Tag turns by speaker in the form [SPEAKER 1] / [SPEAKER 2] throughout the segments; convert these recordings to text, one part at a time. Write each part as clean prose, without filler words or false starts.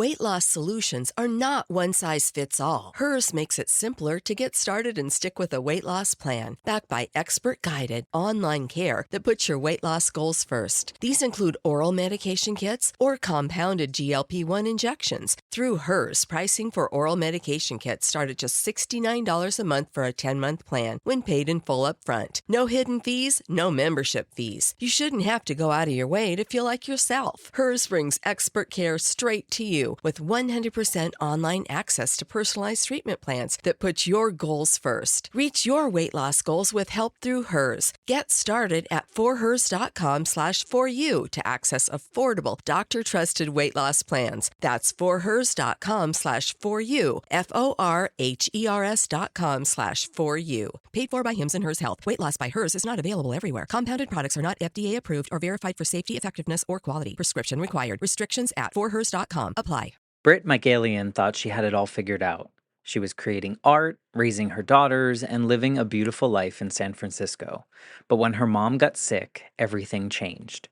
[SPEAKER 1] Weight loss solutions are not one size fits all. Hers makes it simpler to get started and stick with a weight loss plan, backed by expert-guided online care that puts your weight loss goals first. These include oral medication kits or compounded GLP-1 injections. Through Hers, pricing for oral medication kits start at just $69 a month for a 10-month plan when paid in full upfront. No hidden fees, no membership fees. You shouldn't have to go out of your way to feel like yourself. Hers brings expert care straight to you with 100% online access to personalized treatment plans that put your goals first. Reach your weight loss goals with help through Hers. Get started at forhers.com/4u to access affordable, doctor-trusted weight loss plans. That's forhers.com/4u, forhers.com/4u. Paid for by Hims and Hers Health. Weight loss by Hers is not available everywhere. Compounded products are not FDA approved or verified for safety, effectiveness, or quality. Prescription required. Restrictions at forhers.com apply.
[SPEAKER 2] Britt Michaelian thought she had it all figured out. She was creating art, raising her daughters, and living a beautiful life in San Francisco. But when her mom got sick, everything changed.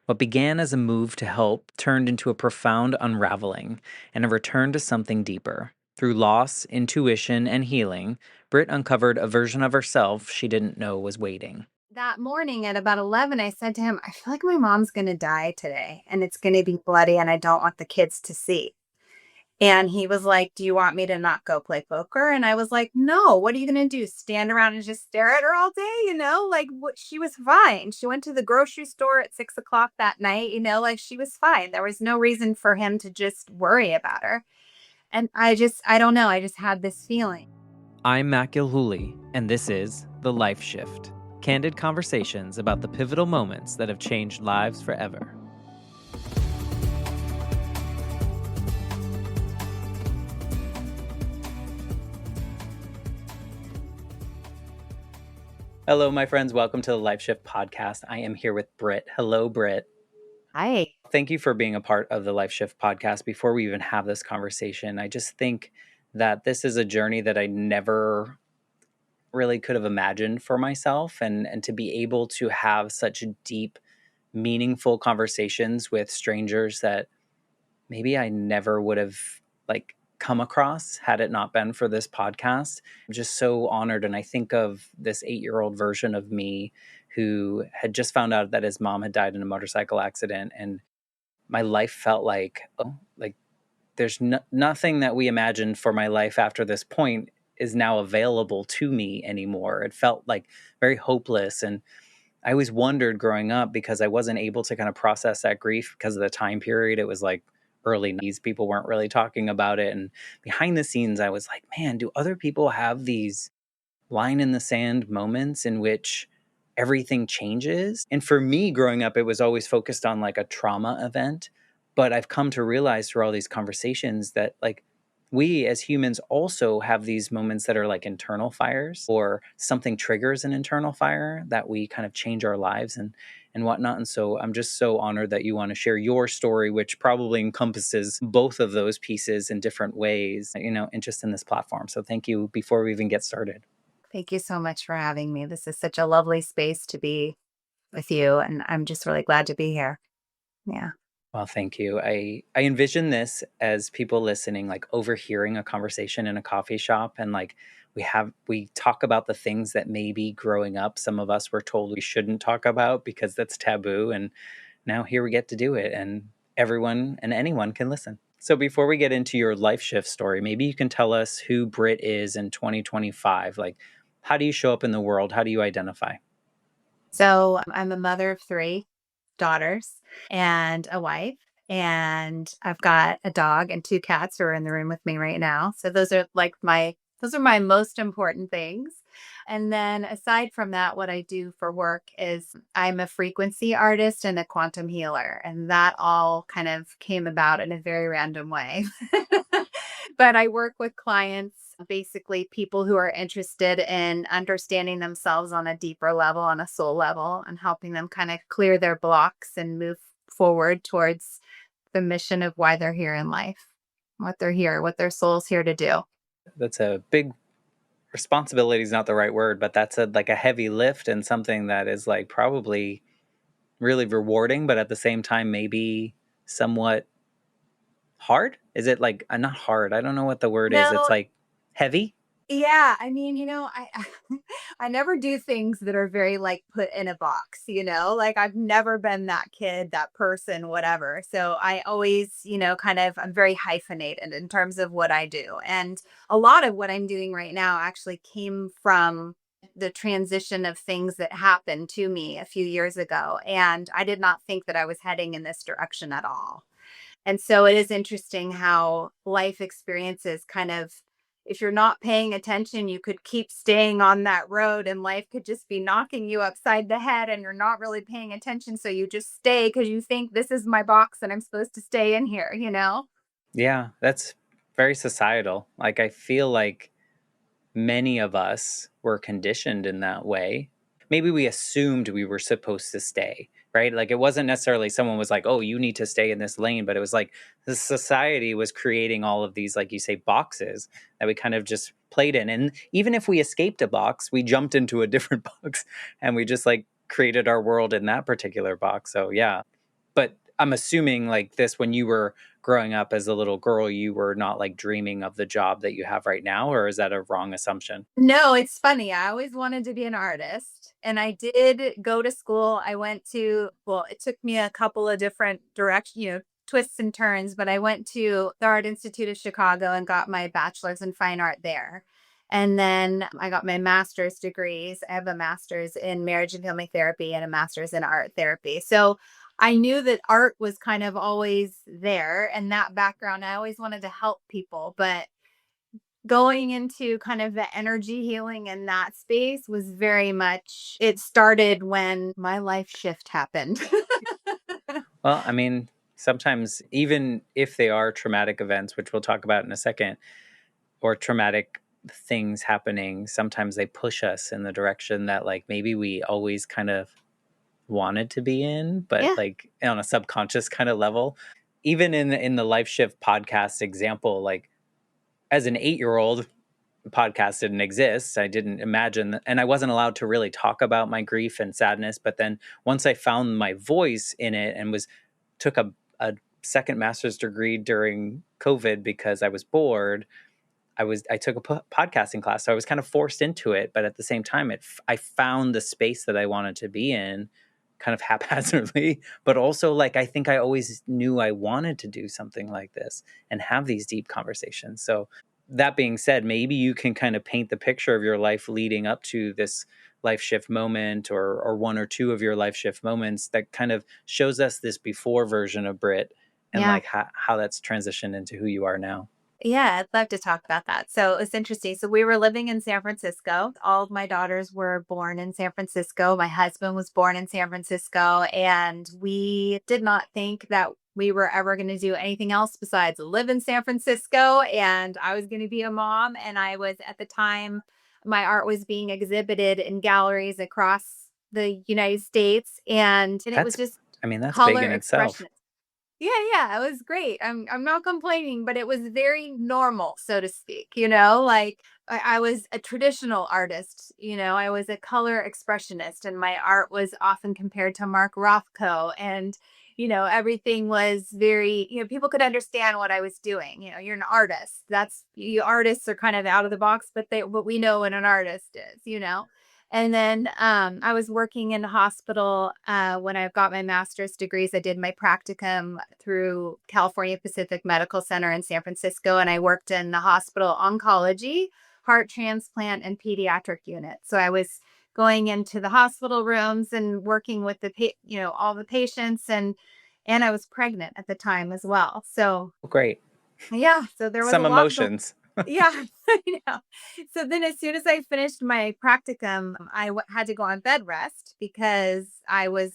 [SPEAKER 2] What began as a move to help turned into a profound unraveling and a return to something deeper. Through loss, intuition, and healing, Britt uncovered a version of herself she didn't know was waiting.
[SPEAKER 3] That morning at about 11, I said to him, I feel like my mom's going to die today and it's going to be bloody and I don't want the kids to see. And he was like, do you want me to not go play poker? And I was like, no, what are you going to do? Stand around and just stare at her all day? Like she was fine. She went to the grocery store at 6 o'clock that night, like she was fine. There was no reason for him to just worry about her. And I don't know. I just had this feeling.
[SPEAKER 2] I'm Matt Gilhooly, and this is The Life Shift. Candid conversations about the pivotal moments that have changed lives forever. Hello, my friends. Welcome to the Life Shift podcast. I am here with Britt. Hello, Britt.
[SPEAKER 3] Hi.
[SPEAKER 2] Thank you for being a part of the Life Shift podcast. Before we even have this conversation, I just think that this is a journey that I never really could have imagined for myself, and to be able to have such deep, meaningful conversations with strangers that maybe I never would have come across had it not been for this podcast. I'm just so honored. And I think of this 8-year-old version of me who had just found out that his mom had died in a motorcycle accident. And my life felt like there's nothing that we imagined for my life after this point is now available to me anymore. It felt like very hopeless. And I always wondered growing up, because I wasn't able to kind of process that grief because of the time period. It was like early 90s, people weren't really talking about it. And behind the scenes, I was like, man, do other people have these line in the sand moments in which everything changes? And for me, growing up, it was always focused on like a trauma event. But I've come to realize through all these conversations that we as humans also have these moments that are like internal fires, or something triggers an internal fire that we kind of change our lives and whatnot. And so I'm just so honored that you want to share your story, which probably encompasses both of those pieces in different ways, and just in this platform. So thank you before we even get started.
[SPEAKER 3] Thank you so much for having me. This is such a lovely space to be with you. And I'm just really glad to be here. Yeah.
[SPEAKER 2] Well, thank you. I envision this as people listening, overhearing a conversation in a coffee shop, and we talk about the things that maybe growing up, some of us were told we shouldn't talk about because that's taboo. And now here we get to do it, and everyone and anyone can listen. So before we get into your life shift story, maybe you can tell us who Britt is in 2025. How do you show up in the world? How do you identify?
[SPEAKER 3] So I'm a mother of 3 daughters and a wife, and I've got a dog and 2 cats who are in the room with me right now. So those are my most important things. And then aside from that, what I do for work is I'm a frequency artist and a quantum healer. And that all kind of came about in a very random way. But I work with clients, basically people who are interested in understanding themselves on a deeper level, on a soul level, and helping them kind of clear their blocks and move forward towards the mission of why they're here in life, what their soul's here to do.
[SPEAKER 2] That's a big responsibility, is not the right word, but that's a heavy lift, and something that is probably really rewarding, but at the same time maybe somewhat hard? Is it like not hard? I don't know what the word is. It's
[SPEAKER 3] No,
[SPEAKER 2] like heavy.
[SPEAKER 3] yeah, I mean, I I never do things that are very like put in a box, Like I've never been that kid, that person, whatever. So I always, kind of I'm very hyphenated in terms of what I do. And a lot of what I'm doing right now actually came from the transition of things that happened to me a few years ago. And I did not think that I was heading in this direction at all. And so it is interesting how life experiences kind of, if you're not paying attention, you could keep staying on that road and life could just be knocking you upside the head and you're not really paying attention. So you just stay because you think this is my box and I'm supposed to stay in here?
[SPEAKER 2] Yeah, that's very societal. Like I feel like many of us were conditioned in that way. Maybe we assumed we were supposed to stay, right? Like it wasn't necessarily someone was like, "Oh, you need to stay in this lane," but it was like the society was creating all of these, like you say, boxes that we kind of just played in. And even if we escaped a box, we jumped into a different box and we just like created our world in that particular box. So yeah. But I'm assuming like this when you were growing up as a little girl, you were not like dreaming of the job that you have right now, or is that a wrong assumption?
[SPEAKER 3] No, it's funny. I always wanted to be an artist, and I did go to school. I went to, well, it took me a couple of different directions, twists and turns, but I went to the Art Institute of Chicago and got my bachelor's in fine art there. And then I got my master's degrees. I have a master's in marriage and family therapy and a master's in art therapy. So I knew that art was kind of always there and that background. I always wanted to help people, but going into kind of the energy healing in that space was very much, it started when my life shift happened.
[SPEAKER 2] Well, I mean, sometimes even if they are traumatic events, which we'll talk about in a second, or traumatic things happening, sometimes they push us in the direction that like maybe we always kind of wanted to be in, but
[SPEAKER 3] Yeah.
[SPEAKER 2] like on a subconscious kind of level. Even in the Life Shift podcast example, like as an 8-year-old, podcast didn't exist. I didn't imagine, and I wasn't allowed to really talk about my grief and sadness. But then once I found my voice in it and took a second master's degree during COVID because I was bored, I took a podcasting class, so I was kind of forced into it. But at the same time, I found the space that I wanted to be in, kind of haphazardly. But also, like I think I always knew I wanted to do something like this and have these deep conversations. So that being said, maybe you can kind of paint the picture of your life leading up to this life shift moment, or one or two of your life shift moments that kind of shows us this before version of Britt and
[SPEAKER 3] Yeah.
[SPEAKER 2] like how that's transitioned into who you are now.
[SPEAKER 3] Yeah, I'd love to talk about that. So it's interesting. So we were living in San Francisco. All of my daughters were born in San Francisco. My husband was born in San Francisco. And we did not think that we were ever going to do anything else besides live in San Francisco. And I was going to be a mom. And I was at the time, my art was being exhibited in galleries across the United States. And it was
[SPEAKER 2] That's,
[SPEAKER 3] just
[SPEAKER 2] I mean, that's big
[SPEAKER 3] color
[SPEAKER 2] in itself.
[SPEAKER 3] expression. Yeah, yeah, it was great. I'm not complaining, but it was very normal, so to speak, like I was a traditional artist, I was a color expressionist and my art was often compared to Mark Rothko and everything was very, people could understand what I was doing. You're an artist. That's you artists are kind of out of the box, but we know what an artist is. And then I was working in a hospital when I got my master's degrees. I did my practicum through California Pacific Medical Center in San Francisco, and I worked in the hospital oncology, heart transplant, and pediatric unit. So I was going into the hospital rooms and working with all the patients, and I was pregnant at the time as well. So
[SPEAKER 2] Great.
[SPEAKER 3] yeah, so there was a
[SPEAKER 2] Some
[SPEAKER 3] lot going.
[SPEAKER 2] emotions.
[SPEAKER 3] Yeah, I know. So then as soon as I finished my practicum, had to go on bed rest because I was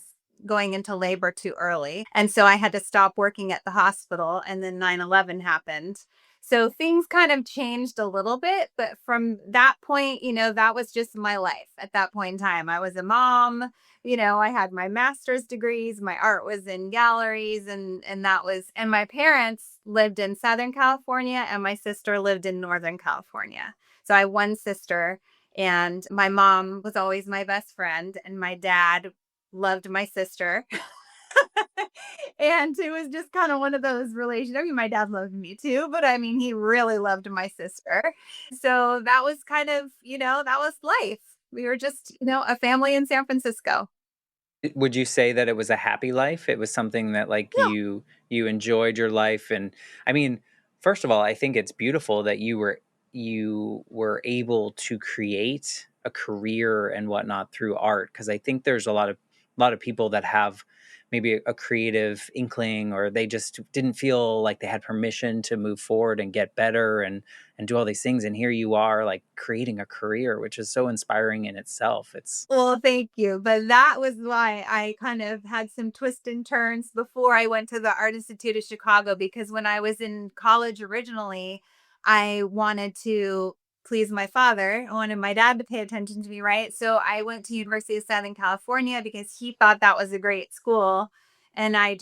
[SPEAKER 3] going into labor too early. And so I had to stop working at the hospital and then 9/11 happened. So things kind of changed a little bit, but from that point, that was just my life at that point in time. I was a mom, I had my master's degrees, my art was in galleries and my parents lived in Southern California and my sister lived in Northern California. So I have one sister and my mom was always my best friend and my dad loved my sister. And it was just kind of one of those relations. I mean, my dad loved me too, but I mean, he really loved my sister. So that was kind of, that was life. We were just, a family in San Francisco.
[SPEAKER 2] Would you say that it was a happy life? It was something that like
[SPEAKER 3] Yeah.
[SPEAKER 2] you enjoyed your life, and I mean, first of all, I think it's beautiful that you were able to create a career and whatnot through art, because I think there's a lot of people that have maybe a creative inkling, or they just didn't feel like they had permission to move forward and get better and do all these things, and here you are like creating a career, which is so inspiring in itself. It's
[SPEAKER 3] Well, thank you. But that was why I kind of had some twists and turns before I went to the Art Institute of Chicago, because when I was in college originally, I wanted to please my father. I wanted my dad to pay attention to me, right? So I went to University of Southern California because he thought that was a great school. And I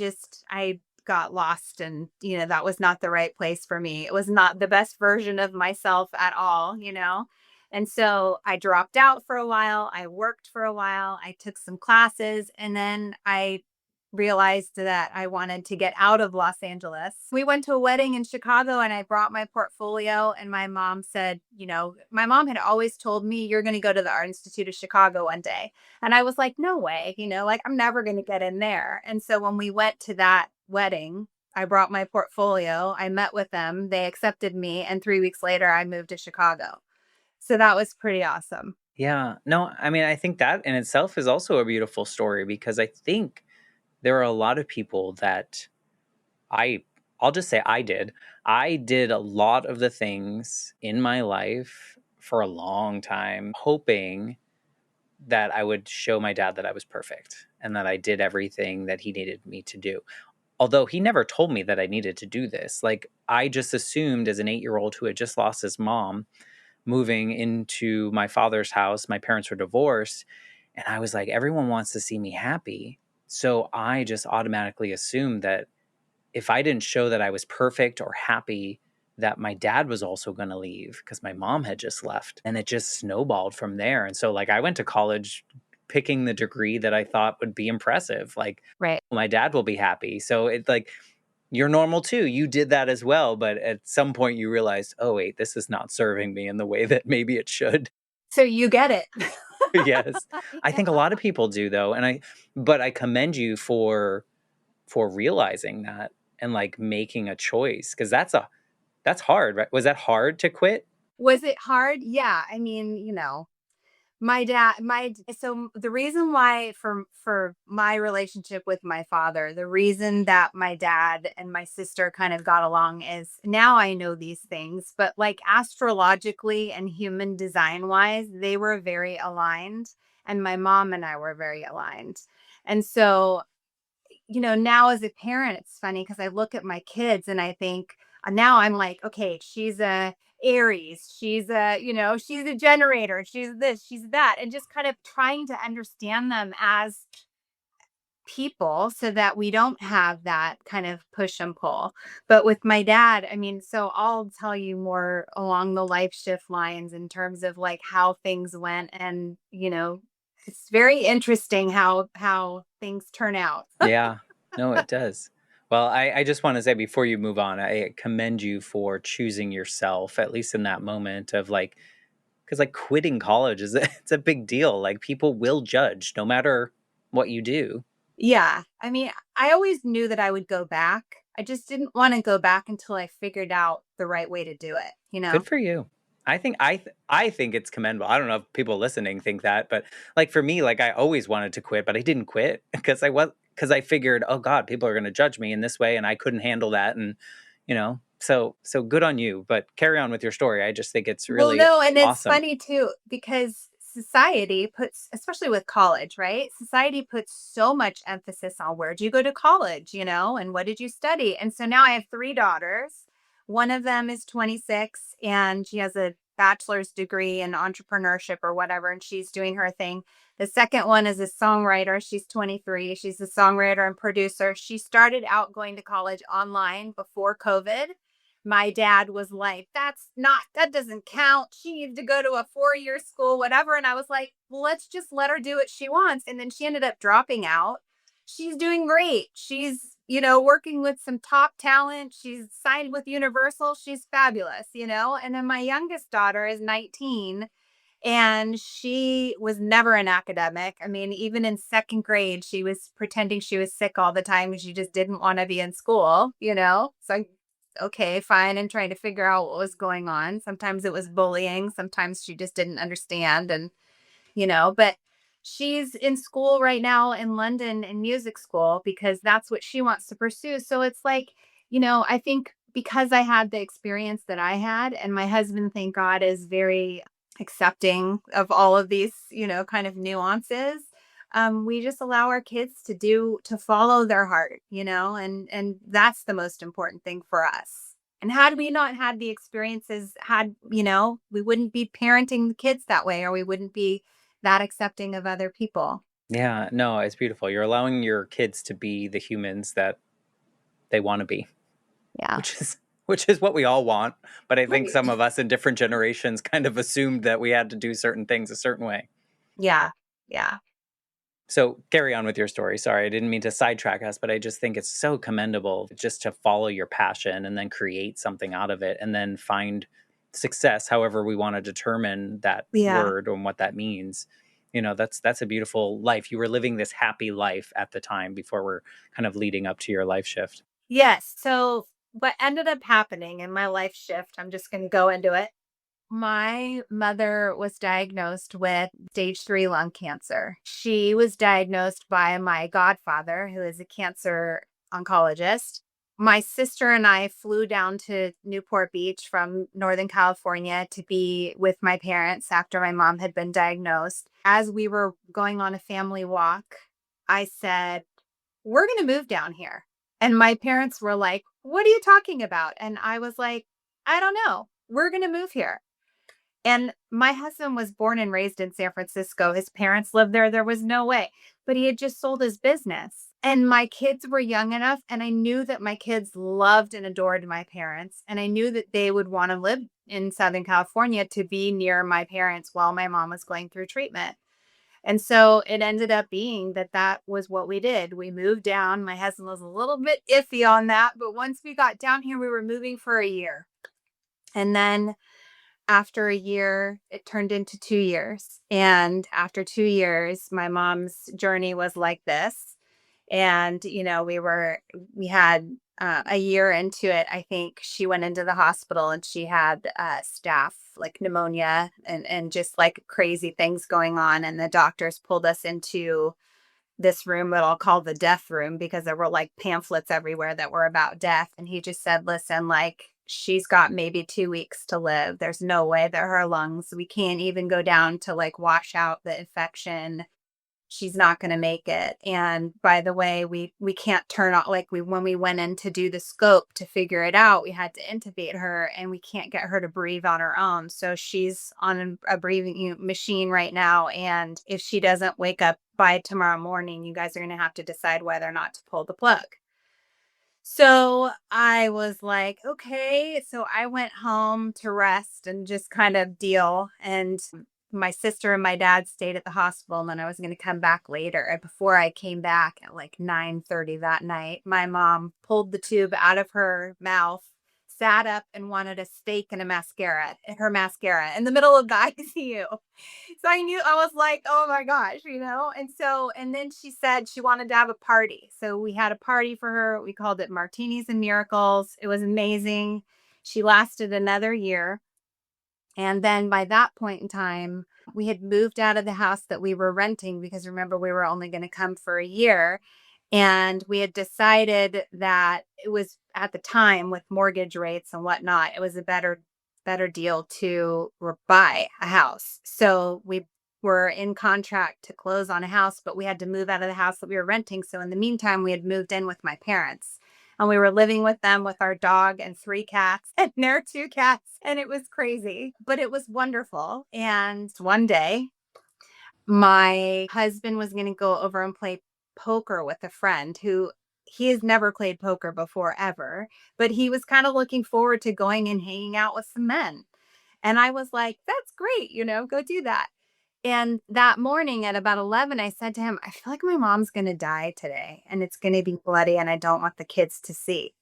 [SPEAKER 3] got lost, and that was not the right place for me. It was not the best version of myself at all. And so I dropped out for a while. I worked for a while. I took some classes, and then I realized that I wanted to get out of Los Angeles. We went to a wedding in Chicago, and I brought my portfolio, and my mom said, my mom had always told me, "You're going to go to the Art Institute of Chicago one day." And I was like, "No way, like I'm never going to get in there." And so when we went to that wedding, I brought my portfolio. I met with them. They accepted me. And 3 weeks later, I moved to Chicago. So that was pretty awesome.
[SPEAKER 2] Yeah. No, I mean, I think that in itself is also a beautiful story, because I think there are a lot of people that I I'll just say I did. I did a lot of the things in my life for a long time, hoping that I would show my dad that I was perfect and that I did everything that he needed me to do. Although he never told me that I needed to do this. Like, I just assumed as an 8-year-old who had just lost his mom, moving into my father's house. My parents were divorced. And I was like, everyone wants to see me happy. So I just automatically assumed that if I didn't show that I was perfect or happy, that my dad was also going to leave because my mom had just left. And it just snowballed from there. And so, like, I went to college picking the degree that I thought would be impressive. Like,
[SPEAKER 3] Right.
[SPEAKER 2] my dad will be happy. So it's like, you're normal too. You did that as well. But at some point you realized, oh, wait, this is not serving me in the way that maybe it should.
[SPEAKER 3] So you get it.
[SPEAKER 2] Yes. I
[SPEAKER 3] Yeah.
[SPEAKER 2] think a lot of people do though. But I commend you for realizing that and like making a choice, because that's hard, right? Was that hard to quit?
[SPEAKER 3] Was it hard? Yeah. I mean, my dad, so the reason why for my relationship with my father, the reason that my dad and my sister kind of got along is now I know these things, but like astrologically and human design wise, they were very aligned. And my mom and I were very aligned. And so now as a parent, it's funny because I look at my kids and I think now I'm like, okay, she's a Aries, she's a generator, she's this, she's that, and just kind of trying to understand them as people so that we don't have that kind of push and pull. But with my dad, I mean, so I'll tell you more along the life shift lines in terms of like how things went, and it's very interesting how things turn out.
[SPEAKER 2] Yeah. No, it does. Well, I just want to say before you move on, I commend you for choosing yourself, at least in that moment of like, because like quitting college is it's a big deal. Like, people will judge no matter what you do.
[SPEAKER 3] Yeah. I mean, I always knew that I would go back. I just didn't want to go back until I figured out the right way to do it?
[SPEAKER 2] Good for you. I think it's commendable. I don't know if people listening think that, but like for me, like I always wanted to quit, but I didn't quit because I figured, oh God, people are going to judge me in this way, and I couldn't handle that, and so good on you. But carry on with your story. I just think it's
[SPEAKER 3] Well,
[SPEAKER 2] really
[SPEAKER 3] no, and it's
[SPEAKER 2] awesome.
[SPEAKER 3] funny too because society puts, especially with college, right? Society puts so much emphasis on where'd you go to college, and what did you study? And so now I have three daughters. One of them is 26 and she has a bachelor's degree in entrepreneurship or whatever, and she's doing her thing. The second one is a songwriter. She's 23. She's a songwriter and producer. She started out going to college online before COVID. My dad was like, that doesn't count. She needs to go to a 4 year school, whatever. And I was like, well, let's just let her do what she wants. And then she ended up dropping out. she's doing great. She's, working with some top talent. She's signed with Universal. She's fabulous, And then my youngest daughter is 19 and she was never an academic. I mean, even in second grade, she was pretending she was sick all the time and she just didn't want to be in school. So, okay, fine. And trying to figure out what was going on. Sometimes it was bullying. Sometimes she just didn't understand. But she's in school right now in London in music school because that's what she wants to pursue. So it's like, I think because I had the experience that I had, and my husband, thank God, is very accepting of all of these, kind of nuances. We just allow our kids to follow their heart, and that's the most important thing for us. And had we not had the experiences, we wouldn't be parenting the kids that way, or we wouldn't be that accepting of other people.
[SPEAKER 2] Yeah, no, it's beautiful. You're allowing your kids to be the humans that they want to be,
[SPEAKER 3] Yeah.
[SPEAKER 2] which is what we all want. But I think
[SPEAKER 3] Right.
[SPEAKER 2] some of us in different generations kind of assumed that we had to do certain things a certain way.
[SPEAKER 3] Yeah. Yeah.
[SPEAKER 2] So carry on with your story. Sorry, I didn't mean to sidetrack us, but I just think it's so commendable just to follow your passion and then create something out of it and then find success, however we want to determine that
[SPEAKER 3] Yeah.
[SPEAKER 2] word and what that means. That's a beautiful life. You were living this happy life at the time before we're kind of leading up to your life shift.
[SPEAKER 3] Yes. So what ended up happening in my life shift, I'm just going to go into it. My mother was diagnosed with stage 3 lung cancer. She was diagnosed by my godfather, who is a cancer oncologist. My sister and I flew down to Newport Beach from Northern California to be with my parents after my mom had been diagnosed. As we were going on a family walk, I said, "We're going to move down here." And my parents were like, "What are you talking about?" And I was like, "I don't know. We're going to move here." And my husband was born and raised in San Francisco. His parents lived there. There was no way. But he had just sold his business. And my kids were young enough. And I knew that my kids loved and adored my parents. And I knew that they would want to live in Southern California to be near my parents while my mom was going through treatment. And so it ended up being that was what we did. We moved down. My husband was a little bit iffy on that. But once we got down here, we were moving for a year. And then after a year, it turned into 2 years, and after 2 years, my mom's journey was like this, and, we had, a year into it, I think she went into the hospital and she had, staph, like pneumonia and just, like, crazy things going on, and the doctors pulled us into this room that I'll call the death room because there were like pamphlets everywhere that were about death. And he just said, "Listen, like, she's got maybe 2 weeks to live. There's no way that her lungs, we can't even go down to like wash out the infection. She's not going to make it. And by the way, we can't turn on, like, when we went in to do the scope to figure it out, we had to intubate her and we can't get her to breathe on her own. So she's on a breathing machine right now. And if she doesn't wake up by tomorrow morning, you guys are going to have to decide whether or not to pull the plug." So I was like, okay. So I went home to rest and just kind of deal. And my sister and my dad stayed at the hospital, and then I was going to come back later. And before I came back at like 9:30 that night, my mom pulled the tube out of her mouth, sat up and wanted a steak and her mascara in the middle of the ICU. So I was like, "Oh my gosh." And then she said she wanted to have a party. So we had a party for her. We called it Martinis and Miracles. It was amazing. She lasted another year. And then by that point in time, we had moved out of the house that we were renting because remember, we were only going to come for a year. And we had decided that it was at the time with mortgage rates and whatnot, it was a better deal to buy a house. So we were in contract to close on a house, but we had to move out of the house that we were renting. So in the meantime, we had moved in with my parents. And we were living with them with our dog and 3 cats and their 2 cats. And it was crazy, but it was wonderful. And one day, my husband was going to go over and play poker with a friend who he has never played poker before ever, but he was kind of looking forward to going and hanging out with some men. And I was like, "That's great, go do that." And that morning at about 11, I said to him, I feel like my mom's going to die today and it's going to be bloody and I don't want the kids to see.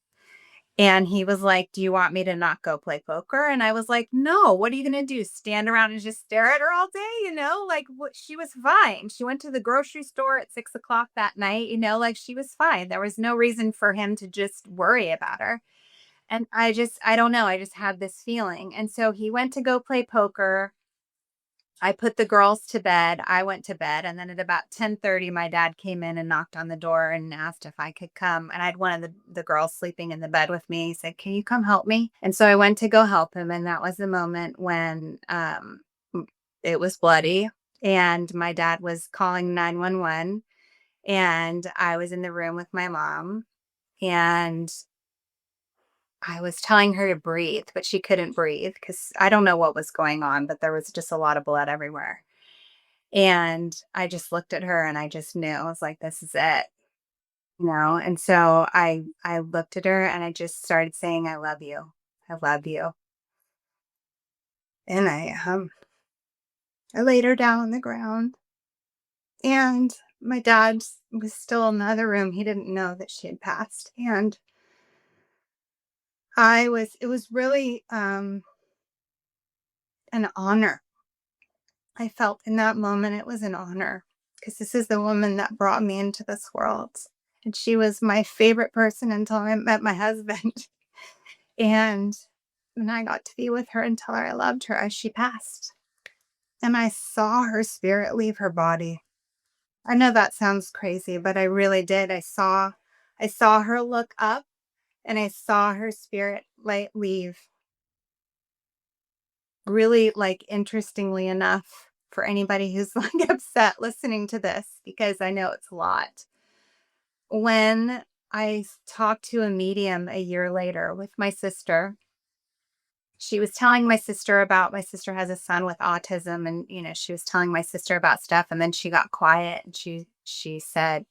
[SPEAKER 3] And he was like, do you want me to not go play poker? And I was like, no, what are you going to do? Stand around and just stare at her all day? Like what, she was fine. She went to the grocery store at 6 o'clock that night, like she was fine. There was no reason for him to just worry about her. And I don't know. I just had this feeling. And so he went to go play poker. I put the girls to bed. I went to bed. And then at about 10:30, my dad came in and knocked on the door and asked if I could come. And I had one of the girls sleeping in the bed with me. He said, can you come help me? And so I went to go help him. And that was the moment when it was bloody. And my dad was calling 911. And I was in the room with my mom. And I was telling her to breathe, but she couldn't breathe because I don't know what was going on, but there was just a lot of blood everywhere. And I just looked at her and I just knew. I was like, this is it. And so I looked at her and I just started saying, I love you. I love you. And I laid her down on the ground. And my dad was still in the other room. He didn't know that she had passed. And it was really an honor. I felt in that moment it was an honor because this is the woman that brought me into this world. And she was my favorite person until I met my husband. And I got to be with her until I loved her as she passed. And I saw her spirit leave her body. I know that sounds crazy, but I really did. I saw her look up and I saw her spirit leave. Really, like, interestingly enough, for anybody who's like upset listening to this, because I know it's a lot. When talked to a medium a year later with my sister, she was telling my sister about my sister has a son with autism, and she was telling my sister about stuff, and then she got quiet and she said,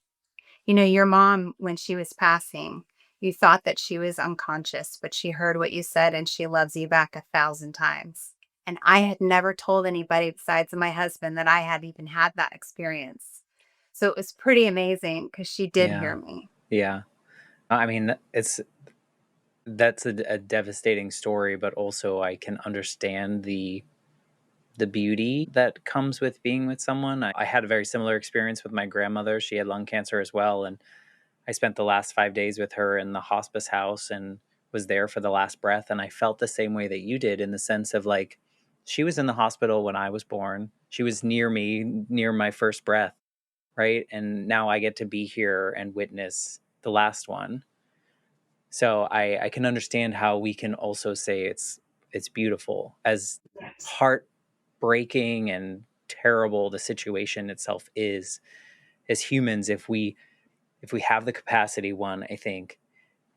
[SPEAKER 3] your mom, when she was passing, you thought that she was unconscious, but she heard what you said and she loves you back 1,000 times. And I had never told anybody besides my husband that I had even had that experience. So it was pretty amazing because she did
[SPEAKER 2] Yeah.
[SPEAKER 3] hear me.
[SPEAKER 2] Yeah. I mean, that's a devastating story, but also I can understand the beauty that comes with being with someone. I had a very similar experience with my grandmother. She had lung cancer as well, and I spent the last 5 days with her in the hospice house and was there for the last breath. And I felt the same way that you did, in the sense of like, she was in the hospital when I was born. She was near me, near my first breath, right? And now I get to be here and witness the last one. So I can understand how we can also say it's beautiful, as
[SPEAKER 3] Yes.
[SPEAKER 2] heartbreaking and terrible the situation itself is. As humans, if we have the capacity, one, I think,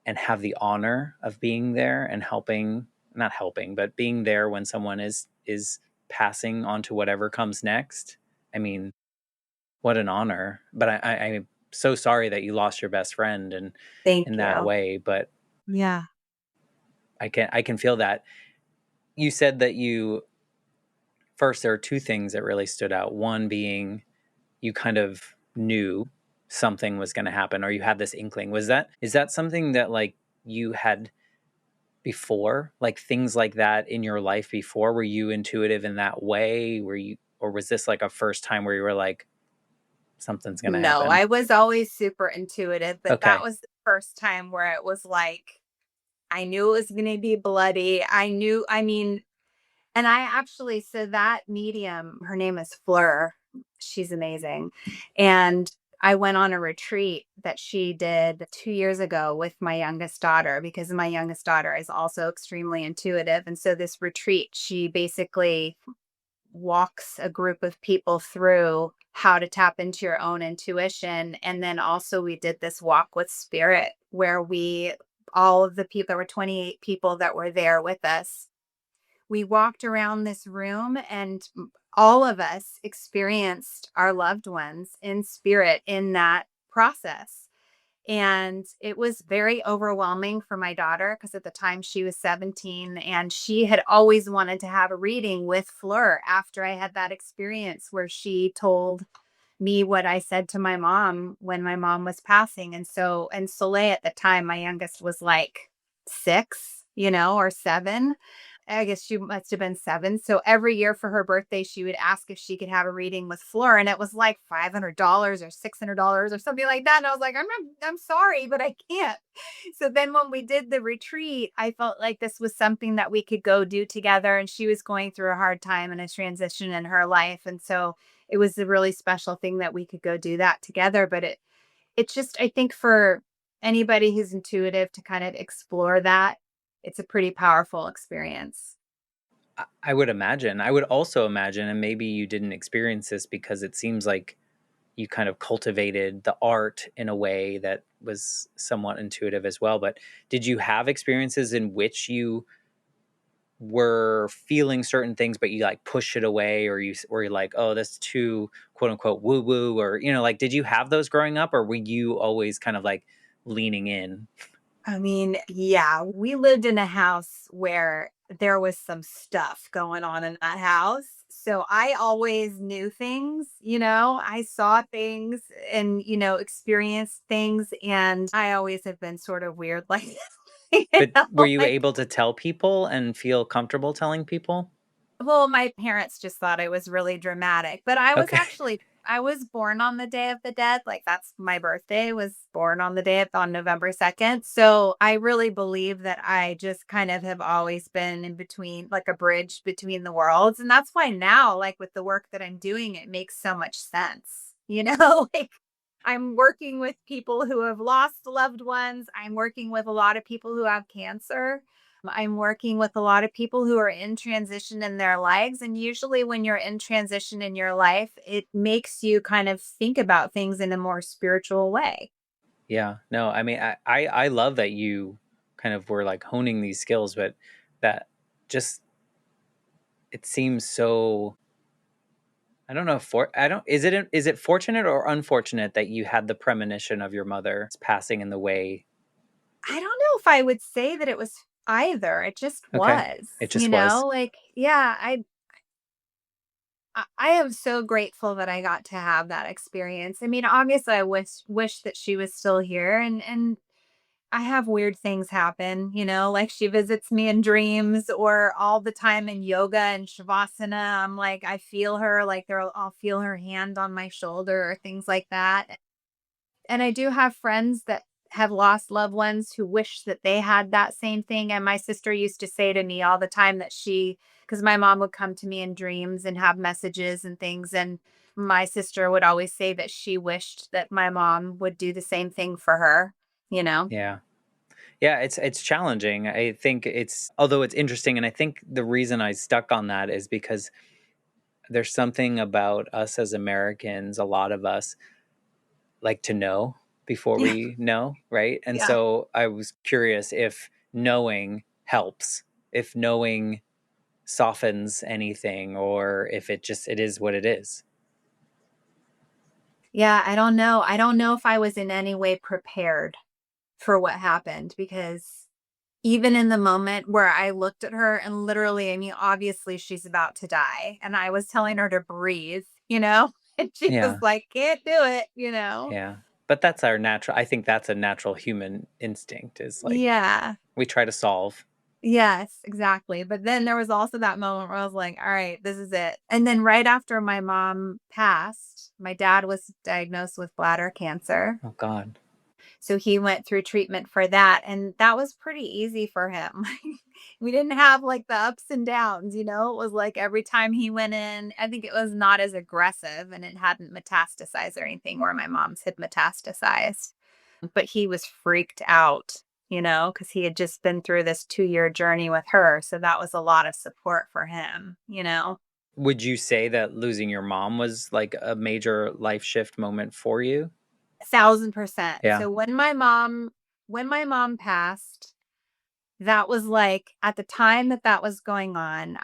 [SPEAKER 2] and have the honor of being there and helping, not helping, but being there when someone is passing on to whatever comes next. I mean, what an honor. But I'm so sorry that you lost your best friend and
[SPEAKER 3] Thank
[SPEAKER 2] in that
[SPEAKER 3] you.
[SPEAKER 2] way. But
[SPEAKER 3] Yeah.
[SPEAKER 2] I can feel that. You said that you first, there are two things that really stood out. One being you kind of knew something was going to happen, or you had this inkling. Is that something that like you had before, like things like that in your life before? Were you intuitive in that way? Or was this like a first time where you were like, something's going to
[SPEAKER 3] No,
[SPEAKER 2] happen?
[SPEAKER 3] I was always super intuitive, but that
[SPEAKER 2] Okay.
[SPEAKER 3] was the first time where it was like, I knew it was going to be bloody. I mean, and I actually, so that medium, her name is Fleur. She's amazing. And I went on a retreat that she did 2 years ago with my youngest daughter because my youngest daughter is also extremely intuitive. And so this retreat, she basically walks a group of people through how to tap into your own intuition. And then also we did this walk with spirit where all of the people, there were 28 people that were there with us. We walked around this room and all of us experienced our loved ones in spirit in that process. And it was very overwhelming for my daughter because at the time she was 17 and she had always wanted to have a reading with Fleur after I had that experience where she told me what I said to my mom when my mom was passing. And Soleil at the time, my youngest was like 6, or 7. I guess she must have been 7. So every year for her birthday, she would ask if she could have a reading with Fleur. And it was like $500 or $600 or something like that. And I was like, I'm sorry, but I can't. So then when we did the retreat, I felt like this was something that we could go do together. And she was going through a hard time and a transition in her life. And so it was a really special thing that we could go do that together. But it's just, I think for anybody who's intuitive to kind of explore that, it's a pretty powerful experience.
[SPEAKER 2] I would imagine. I would also imagine, and maybe you didn't experience this because it seems like you kind of cultivated the art in a way that was somewhat intuitive as well. But did you have experiences in which you were feeling certain things, but you like push it away, or you're like, oh, that's too quote unquote woo woo, or like, did you have those growing up, or were you always kind of like leaning in?
[SPEAKER 3] I mean, yeah, we lived in a house where there was some stuff going on in that house. So I always knew things, I saw things and, experienced things. And I always have been sort of weird like that,
[SPEAKER 2] But were you
[SPEAKER 3] like,
[SPEAKER 2] able to tell people and feel comfortable telling people?
[SPEAKER 3] well, my parents just thought it was really dramatic, but
[SPEAKER 2] Okay.
[SPEAKER 3] I was born on the Day of the Dead, like, that's my birthday, was born on the day of on November 2nd, so I really believe that I just kind of have always been in between, like a bridge between the worlds, and that's why now, like, with the work that I'm doing, it makes so much sense, like, I'm working with people who have lost loved ones, I'm working with a lot of people who have cancer, I'm working with a lot of people who are in transition in their lives. And usually, when you're in transition in your life, it makes you kind of think about things in a more spiritual way.
[SPEAKER 2] Yeah. No, I mean, I love that you kind of were like honing these skills, but that just, it seems so, I don't know, is it fortunate or unfortunate that you had the premonition of your mother's passing in the way?
[SPEAKER 3] I don't know if I would say that it was either. It just
[SPEAKER 2] Okay.
[SPEAKER 3] was,
[SPEAKER 2] It just was.
[SPEAKER 3] like, yeah, I am so grateful that I got to have that experience. I mean, obviously I wish that she was still here and I have weird things happen, like she visits me in dreams or all the time in yoga and shavasana. I'm like, I feel her, like I'll feel her hand on my shoulder or things like that. And I do have friends that have lost loved ones who wish that they had that same thing. And my sister used to say to me all the time that because my mom would come to me in dreams and have messages and things. And my sister would always say that she wished that my mom would do the same thing for her, you know?
[SPEAKER 2] Yeah. Yeah, it's challenging. I think although it's interesting, and I think the reason I stuck on that is because there's something about us as Americans, a lot of us like to know before
[SPEAKER 3] Yeah.
[SPEAKER 2] we know, right? And
[SPEAKER 3] Yeah.
[SPEAKER 2] so I was curious if knowing helps, if knowing softens anything, or if it is what it is.
[SPEAKER 3] Yeah, I don't know. I don't know if I was in any way prepared for what happened because even in the moment where I looked at her and literally, I mean, obviously she's about to die, and I was telling her to breathe, and she was
[SPEAKER 2] Yeah.
[SPEAKER 3] like, "Can't do it."
[SPEAKER 2] Yeah. But that's our natural, I think that's a natural human instinct, is like
[SPEAKER 3] Yeah.
[SPEAKER 2] we try to solve.
[SPEAKER 3] Yes, exactly. But then there was also that moment where I was like, all right, this is it. And then right after my mom passed, my dad was diagnosed with bladder cancer.
[SPEAKER 2] Oh God.
[SPEAKER 3] So he went through treatment for that. And that was pretty easy for him. We didn't have like the ups and downs, It was like every time he went in, I think it was not as aggressive and it hadn't metastasized or anything where my mom's had metastasized. But he was freaked out, because he had just been through this 2-year journey with her. So that was a lot of support for him.
[SPEAKER 2] Would you say that losing your mom was like a major life shift moment for you?
[SPEAKER 3] 1,000%.
[SPEAKER 2] Yeah.
[SPEAKER 3] So when my mom passed, that was like at the time that that was going on,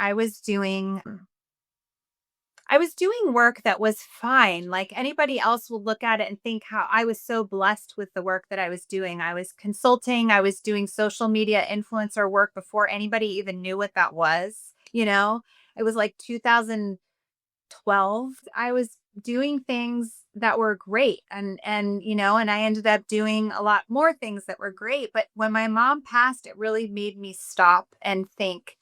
[SPEAKER 3] I was doing work that was fine. Like anybody else would look at it and think how I was so blessed with the work that I was doing. I was consulting, I was doing social media influencer work before anybody even knew what that was. It was like 2012. I was doing things that were great and I ended up doing a lot more things that were great. But when my mom passed, it really made me stop and think,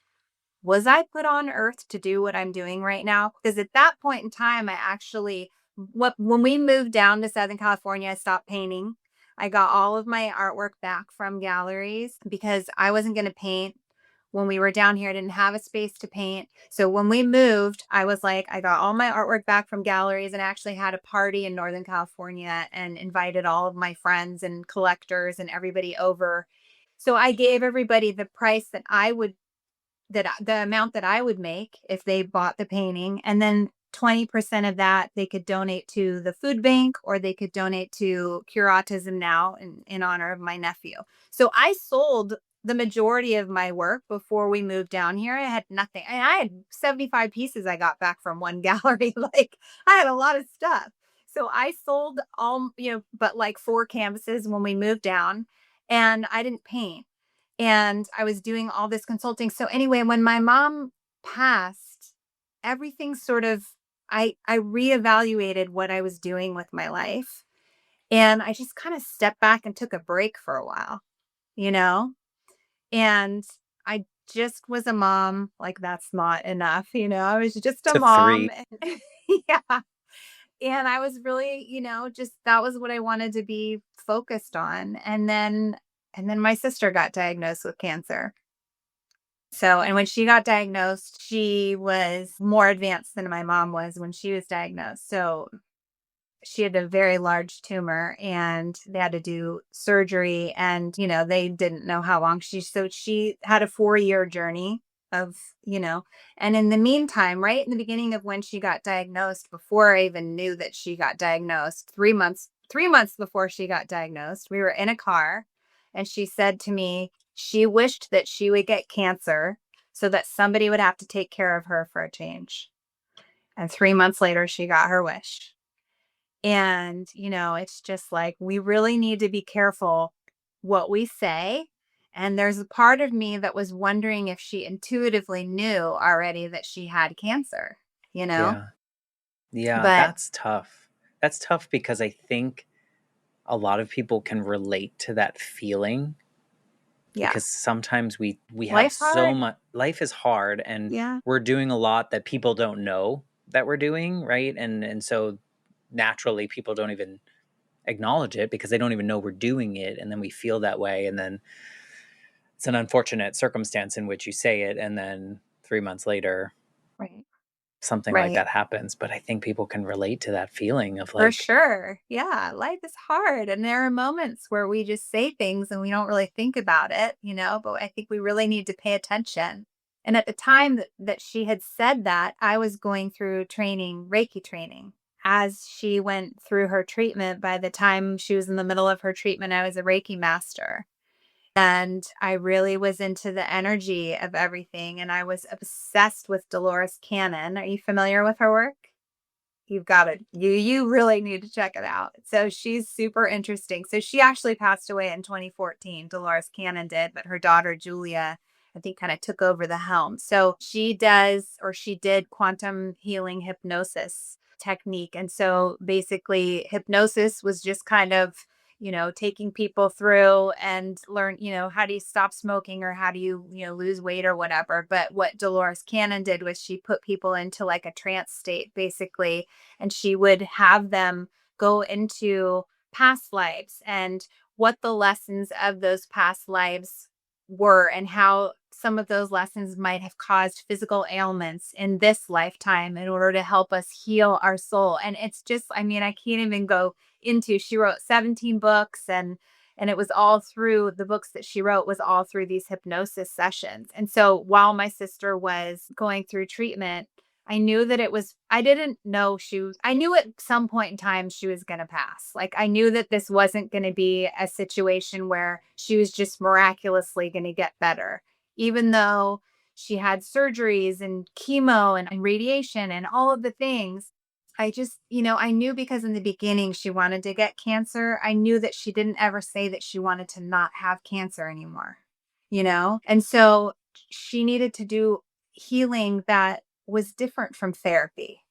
[SPEAKER 3] was I put on earth to do what I'm doing right now? Because at that point in time, I actually, when we moved down to Southern California, I stopped painting. I got all of my artwork back from galleries because I wasn't going to paint. When we were down here, I didn't have a space to paint. So when we moved, I was like, I got all my artwork back from galleries and actually had a party in Northern California and invited all of my friends and collectors and everybody over. So I gave everybody the price the amount that I would make if they bought the painting. And then 20% of that they could donate to the food bank or they could donate to Cure Autism Now in honor of my nephew. So I sold the majority of my work before we moved down here. I had nothing. I had 75 pieces I got back from one gallery. Like I had a lot of stuff. So I sold but like 4 canvases when we moved down and I didn't paint and I was doing all this consulting. So anyway, when my mom passed, everything sort of I reevaluated what I was doing with my life. And I just kind of stepped back and took a break for a while, you know? And I just was a mom. Like that's not enough, I was just a
[SPEAKER 2] To
[SPEAKER 3] mom.
[SPEAKER 2] three.
[SPEAKER 3] Yeah. And I was really, just that was what I wanted to be focused on. And then my sister got diagnosed with cancer. So, and when she got diagnosed, she was more advanced than my mom was when she was diagnosed. So, she had a very large tumor and they had to do surgery and they didn't know how long she had a 4-year journey of you know and in the meantime, right in the beginning of when she got diagnosed, before I even knew that she got diagnosed, 3 months before she got diagnosed, we were in a car and she said to me she wished that she would get cancer so that somebody would have to take care of her for a change. And 3 months later she got her wish. And, it's just like we really need to be careful what we say. And there's a part of me that was wondering if she intuitively knew already that she had cancer, you know?
[SPEAKER 2] Yeah. Yeah,
[SPEAKER 3] But
[SPEAKER 2] that's tough. That's tough because I think a lot of people can relate to that feeling
[SPEAKER 3] yeah,
[SPEAKER 2] because sometimes we have
[SPEAKER 3] life's
[SPEAKER 2] so
[SPEAKER 3] hard.
[SPEAKER 2] much life is hard and
[SPEAKER 3] Yeah.
[SPEAKER 2] we're doing a lot that people don't know that we're doing, right? And so naturally people don't even acknowledge it because they don't even know we're doing it and then we feel that way and then it's an unfortunate circumstance in which you say it and then 3 months later
[SPEAKER 3] Right.
[SPEAKER 2] something like
[SPEAKER 3] Right.
[SPEAKER 2] that happens, but I think people can relate to that feeling of
[SPEAKER 3] For
[SPEAKER 2] like,
[SPEAKER 3] sure. Yeah. Life is hard. And there are moments where we just say things and we don't really think about it, but I think we really need to pay attention. And at the time that she had said that, I was going through Reiki training. As she went through her treatment, by the time she was in the middle of her treatment, I was a Reiki master. And I really was into the energy of everything. And I was obsessed with Dolores Cannon. Are you familiar with her work? You've got it. You really need to check it out. So she's super interesting. So she actually passed away in 2014. Dolores Cannon did, but her daughter Julia, I think, kind of took over the helm. So she did quantum healing hypnosis technique. And so basically hypnosis was just kind of, taking people through and learn, how do you stop smoking or how do you, lose weight or whatever. But what Dolores Cannon did was she put people into like a trance state, basically, and she would have them go into past lives and what the lessons of those past lives were and how some of those lessons might have caused physical ailments in this lifetime in order to help us heal our soul. And it's just, I mean, I can't even go into, she wrote 17 books and it was all through the books that she wrote was all through these hypnosis sessions. And so while my sister was going through treatment, I knew that I didn't know I knew at some point in time she was going to pass. Like I knew that this wasn't going to be a situation where she was just miraculously going to get better, even though she had surgeries and chemo and radiation and all of the things. I just, I knew because in the beginning she wanted to get cancer. I knew that she didn't ever say that she wanted to not have cancer anymore, And so she needed to do healing that was different from therapy.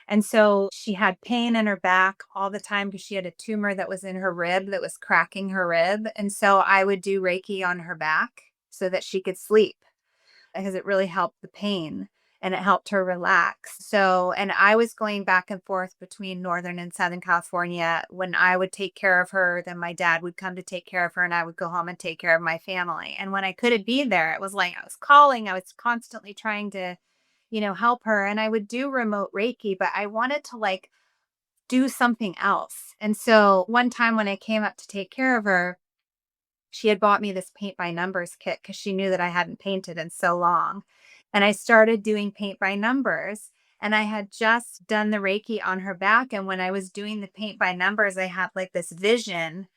[SPEAKER 3] And so she had pain in her back all the time because she had a tumor that was in her rib that was cracking her rib. And so I would do Reiki on her back so that she could sleep because it really helped the pain and it helped her relax. So, and I was going back and forth between Northern and Southern California. When I would take care of her, then my dad would come to take care of her and I would go home and take care of my family. And when I couldn't be there, it was like I was calling, I was constantly trying to, help her. And I would do remote Reiki, but I wanted to like do something else. And so one time when I came up to take care of her, she had bought me this paint by numbers kit because she knew that I hadn't painted in so long. And I started doing paint by numbers. And I had just done the Reiki on her back. And when I was doing the paint by numbers, I had like this vision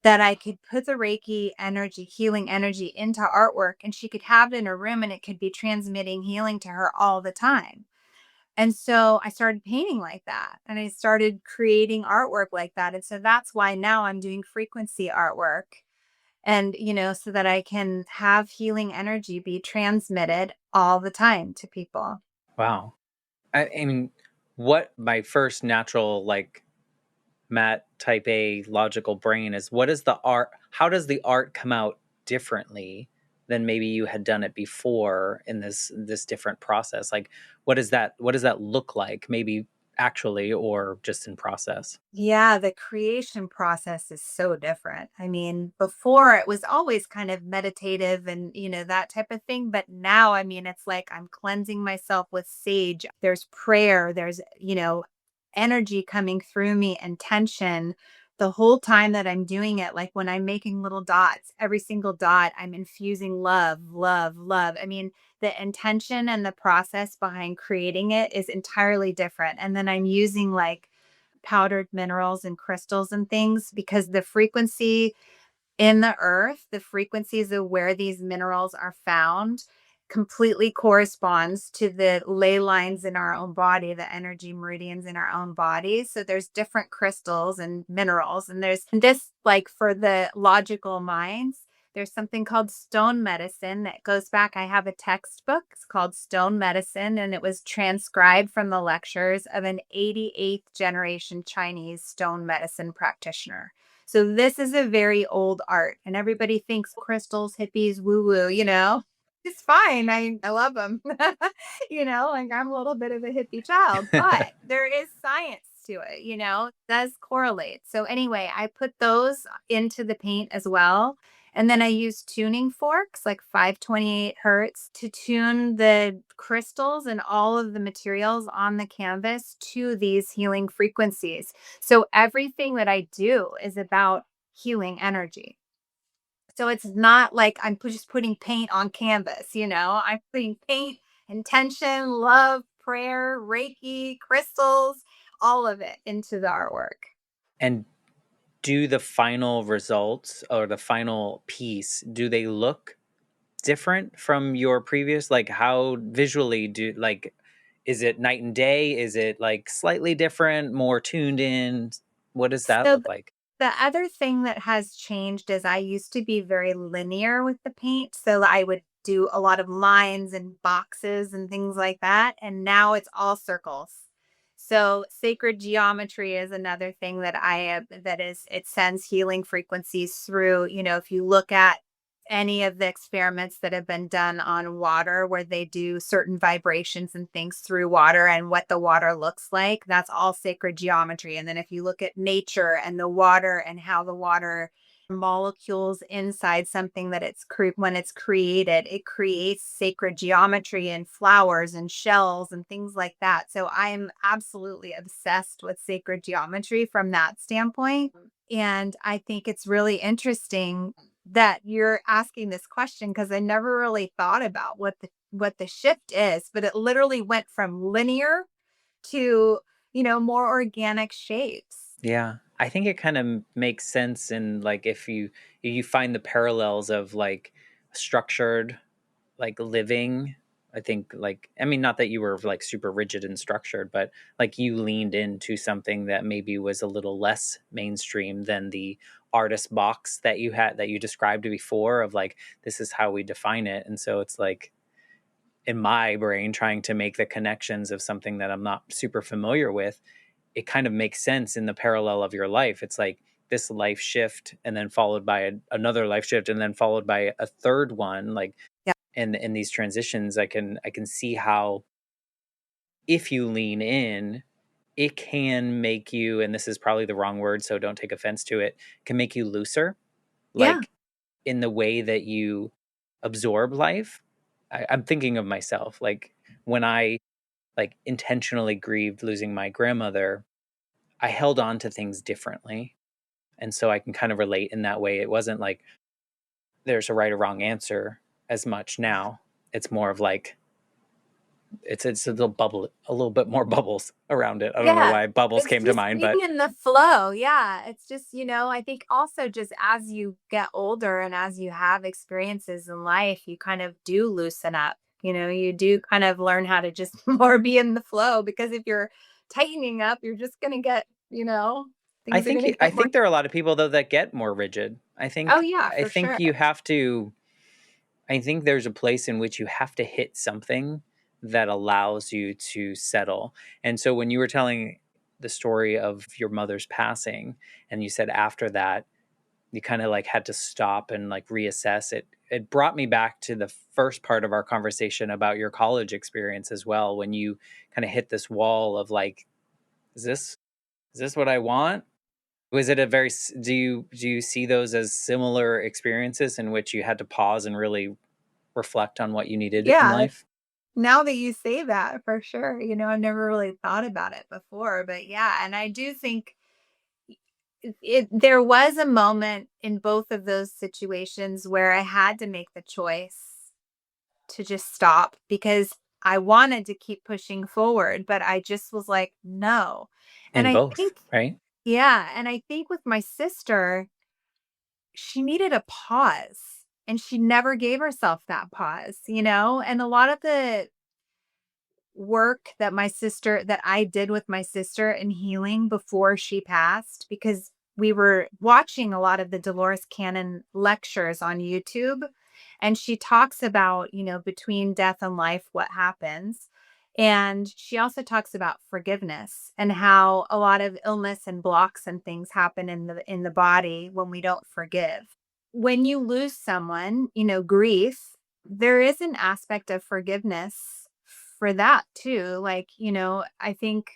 [SPEAKER 3] that I could put the Reiki energy, healing energy into artwork, and she could have it in her room and it could be transmitting healing to her all the time. And so I started painting like that and I started creating artwork like that. And so that's why now I'm doing frequency artwork and, so that I can have healing energy be transmitted all the time to people.
[SPEAKER 2] Wow. I mean, what my first natural, like, Matt type A logical brain is, what is the art? How does the art come out differently than maybe you had done it before in this different process? Like, what does that look like? Maybe actually, or just in process?
[SPEAKER 3] Yeah, the creation process is so different. I mean, before it was always kind of meditative and, that type of thing. But now, I mean, it's like I'm cleansing myself with sage. There's prayer, there's, energy coming through me and tension the whole time that I'm doing it. Like when I'm making little dots, every single dot, I'm infusing love, love, love. I mean, the intention and the process behind creating it is entirely different. And then I'm using like powdered minerals and crystals and things because the frequency in the earth, the frequencies of where these minerals are found completely corresponds to the ley lines in our own body, the energy meridians in our own bodies. So there's different crystals and minerals. And there's this, like for the logical minds, there's something called stone medicine that goes back. I have a textbook. It's called Stone Medicine, and it was transcribed from the lectures of an 88th generation Chinese stone medicine practitioner. So this is a very old art, and everybody thinks crystals, hippies, woo woo. It's fine. I love them. Like I'm a little bit of a hippie child, but there is science to it, it does correlate. So anyway, I put those into the paint as well. And then I use tuning forks, like 528 hertz, to tune the crystals and all of the materials on the canvas to these healing frequencies. So everything that I do is about healing energy. So it's not like I'm just putting paint on canvas, I'm putting paint, intention, love, prayer, Reiki, crystals, all of it into the artwork.
[SPEAKER 2] And do the final results or the final piece, do they look different from your previous? Like, how visually is it night and day? Is it like slightly different, more tuned in? What does that
[SPEAKER 3] So
[SPEAKER 2] look like?
[SPEAKER 3] the other thing that has changed is I used to be very linear with the paint. So I would do a lot of lines and boxes and things like that. And now it's all circles. So sacred geometry is another thing that it sends healing frequencies through. If you look at any of the experiments that have been done on water where they do certain vibrations and things through water and what the water looks like, that's all sacred geometry. And then if you look at nature and the water and how the water molecules inside something that when it's created, it creates sacred geometry and flowers and shells and things like that. So I am absolutely obsessed with sacred geometry from that standpoint. And I think it's really interesting that you're asking this question because I never really thought about what the shift is, but it literally went from linear to, more organic shapes.
[SPEAKER 2] Yeah, I think it kind of makes sense in, like, if you find the parallels of like structured like living, I think, like, I mean, not that you were like super rigid and structured, but like you leaned into something that maybe was a little less mainstream than the artist box that you had, that you described before, of like, this is how we define it. And so it's like, in my brain, trying to make the connections of something that I'm not super familiar with, it kind of makes sense in the parallel of your life. It's like this life shift and then followed by another life shift and then followed by a third one. Like,
[SPEAKER 3] Yeah.
[SPEAKER 2] in these transitions, I can see how, if you lean in, it can make you, and this is probably the wrong word, so don't take offense to it, can make you looser,
[SPEAKER 3] Yeah.
[SPEAKER 2] like in the way that you absorb life. I'm thinking of myself, like when I like intentionally grieved losing my grandmother, I held on to things differently. And so I can kind of relate in that way. It wasn't like there's a right or wrong answer as much now. It's more of like, it's a little bubble, a little bit more bubbles around it. I don't know
[SPEAKER 3] Yeah.
[SPEAKER 2] why bubbles
[SPEAKER 3] It's
[SPEAKER 2] came to
[SPEAKER 3] just
[SPEAKER 2] mind,
[SPEAKER 3] being
[SPEAKER 2] but
[SPEAKER 3] in the flow. Yeah. It's just, I think also just as you get older and as you have experiences in life, you kind of do loosen up. You do kind of learn how to just more be in the flow, because if you're tightening up, you're just going to get,
[SPEAKER 2] I
[SPEAKER 3] things are
[SPEAKER 2] think
[SPEAKER 3] going to
[SPEAKER 2] I
[SPEAKER 3] get more.
[SPEAKER 2] think there are a lot of people though that get more rigid. I
[SPEAKER 3] Oh,
[SPEAKER 2] think
[SPEAKER 3] yeah,
[SPEAKER 2] I
[SPEAKER 3] for
[SPEAKER 2] think
[SPEAKER 3] sure.
[SPEAKER 2] you have to I think there's a place in which you have to hit something that allows you to settle. And so when you were telling the story of your mother's passing, and you said after that you kind of like had to stop and like reassess it, it brought me back to the first part of our conversation about your college experience as well, when you kind of hit this wall of like, is this what I want? Was it a very do you see those as similar experiences in which you had to pause and really reflect on what you needed in
[SPEAKER 3] Yeah.
[SPEAKER 2] life?
[SPEAKER 3] Now that you say that, for sure. I've never really thought about it before, but yeah. And I do think there was a moment in both of those situations where I had to make the choice to just stop, because I wanted to keep pushing forward, but I just was like, no. And
[SPEAKER 2] In
[SPEAKER 3] I
[SPEAKER 2] both,
[SPEAKER 3] think,
[SPEAKER 2] right?
[SPEAKER 3] yeah. And I think with my sister, she needed a pause and she never gave herself that pause. And a lot of the work that I did with my sister in healing before she passed, because we were watching a lot of the Dolores Cannon lectures on YouTube, and she talks about, between death and life, what happens. And she also talks about forgiveness and how a lot of illness and blocks and things happen in the body when we don't forgive. When you lose someone, grief, there is an aspect of forgiveness for that too. Like, I think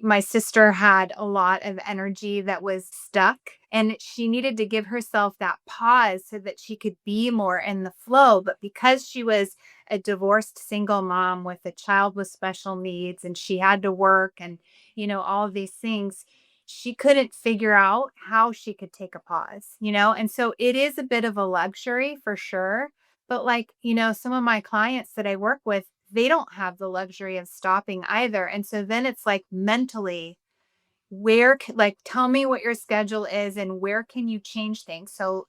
[SPEAKER 3] my sister had a lot of energy that was stuck, and she needed to give herself that pause so that she could be more in the flow. But because she was a divorced single mom with a child with special needs, and she had to work and, all of these things, she couldn't figure out how she could take a pause. And so it is a bit of a luxury for sure. But like, some of my clients that I work with, they don't have the luxury of stopping either. And so then it's like mentally, like, tell me what your schedule is and where can you change things. So,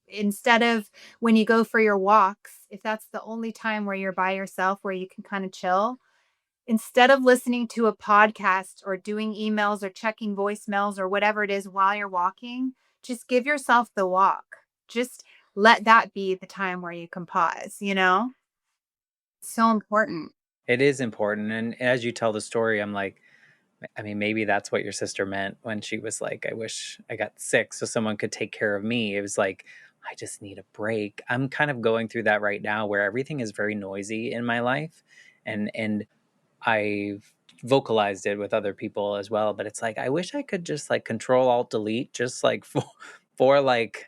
[SPEAKER 3] instead of when you go for your walks, if that's the only time where you're by yourself, where you can kind of chill, instead of listening to a podcast or doing emails or checking voicemails or whatever it is while you're walking, just give yourself the walk. Just let that be the time where you can pause. So important.
[SPEAKER 2] It is important. And as you tell the story, I'm like, I mean, maybe that's what your sister meant when she was like, I wish I got sick so someone could take care of me. It was like, I just need a break. I'm kind of going through that right now, where everything is very noisy in my life. And I've vocalized it with other people as well, but it's like, I wish I could just like control alt delete, just like for like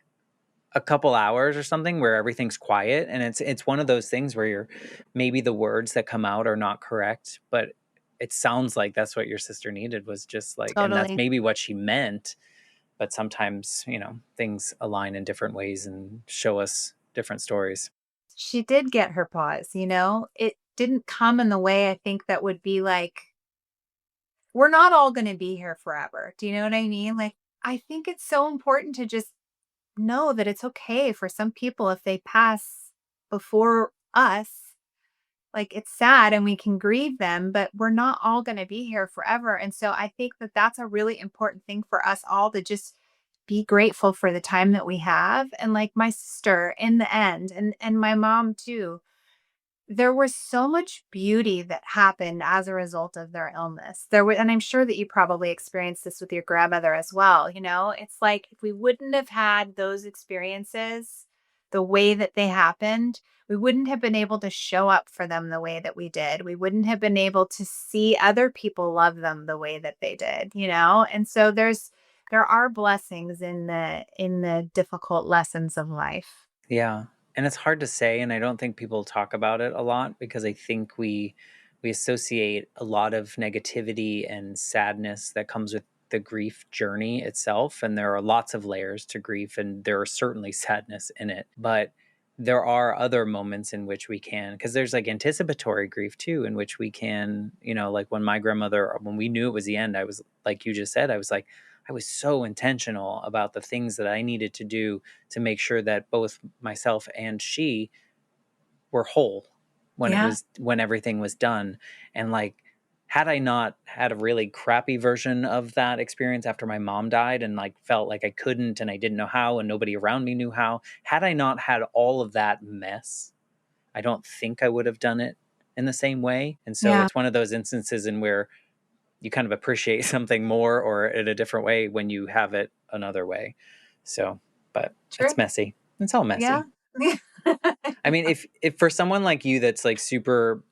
[SPEAKER 2] a couple hours or something, where everything's quiet. And it's one of those things where you're, maybe the words that come out are not correct, but it sounds like that's what your sister needed, was just like, and that's
[SPEAKER 3] Totally.
[SPEAKER 2] maybe what she meant. But sometimes, things align in different ways and show us different stories.
[SPEAKER 3] She did get her pause. It didn't come in the way I think that would be like, we're not all going to be here forever. Do you know what I mean? Like, I think it's so important to just know that it's okay for some people if they pass before us. Like, it's sad and we can grieve them, but we're not all going to be here forever. And so I think that that's a really important thing for us all to just be grateful for the time that we have. And like my sister in the end, and my mom too, there was so much beauty that happened as a result of their illness. There was, and I'm sure that you probably experienced this with your grandmother as well. It's like if we wouldn't have had those experiences the way that they happened, we wouldn't have been able to show up for them the way that we did. We wouldn't have been able to see other people love them the way that they did. And so there are blessings in the difficult lessons of life.
[SPEAKER 2] Yeah. And it's hard to say, and I don't think people talk about it a lot because I think we associate a lot of negativity and sadness that comes with the grief journey itself, and there are lots of layers to grief and there are certainly sadness in it. But there are other moments in which we can, because there's like anticipatory grief too, in which we can, like when my grandmother, when we knew it was the end, I was like you just said, I was like, I was so intentional about the things that I needed to do to make sure that both myself and she were whole
[SPEAKER 3] Yeah.
[SPEAKER 2] when everything was done. And like, had I not had a really crappy version of that experience after my mom died and like felt like I couldn't and I didn't know how and nobody around me knew how, had I not had all of that mess, I don't think I would have done it in the same way. And so
[SPEAKER 3] Yeah.
[SPEAKER 2] it's one of those instances in where you kind of appreciate something more or in a different way when you have it another way. So, but it's
[SPEAKER 3] True.
[SPEAKER 2] messy. It's all
[SPEAKER 3] Yeah.
[SPEAKER 2] messy. I mean, if for someone like you that's like super,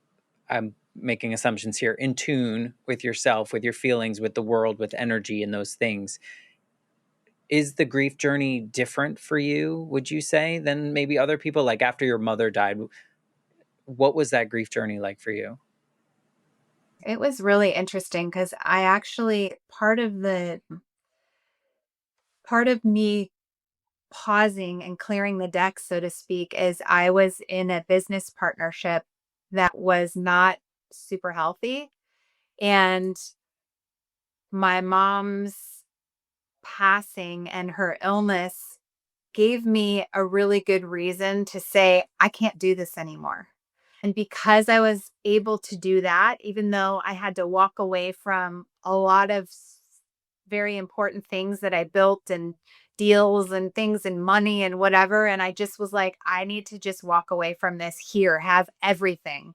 [SPEAKER 2] I'm making assumptions here, in tune with yourself, with your feelings, with the world, with energy and those things, is the grief journey different for you, would you say, than maybe other people? Like after your mother died, what was that grief journey like for you?
[SPEAKER 3] It was really interesting because I actually part of me pausing and clearing the deck, so to speak, is I was in a business partnership that was not super healthy. And my mom's passing and her illness gave me a really good reason to say, I can't do this anymore. And because I was able to do that, even though I had to walk away from a lot of very important things that I built and deals and things and money and whatever. And I just was like, I need to just walk away from this here, have everything.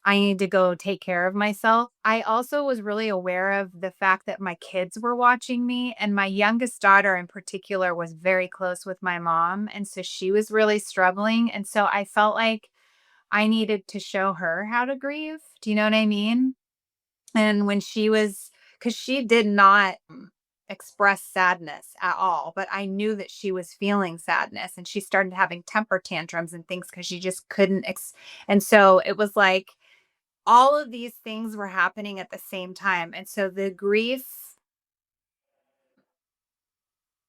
[SPEAKER 3] I need to go take care of myself. I also was really aware of the fact that my kids were watching me, and my youngest daughter in particular was very close with my mom. And so she was really struggling. And so I felt like I needed to show her how to grieve. Do you know what I mean? And when she was, because she did not express sadness at all, but I knew that she was feeling sadness and she started having temper tantrums and things because she just couldn't. And so it was like, all of these things were happening at the same time. And so the grief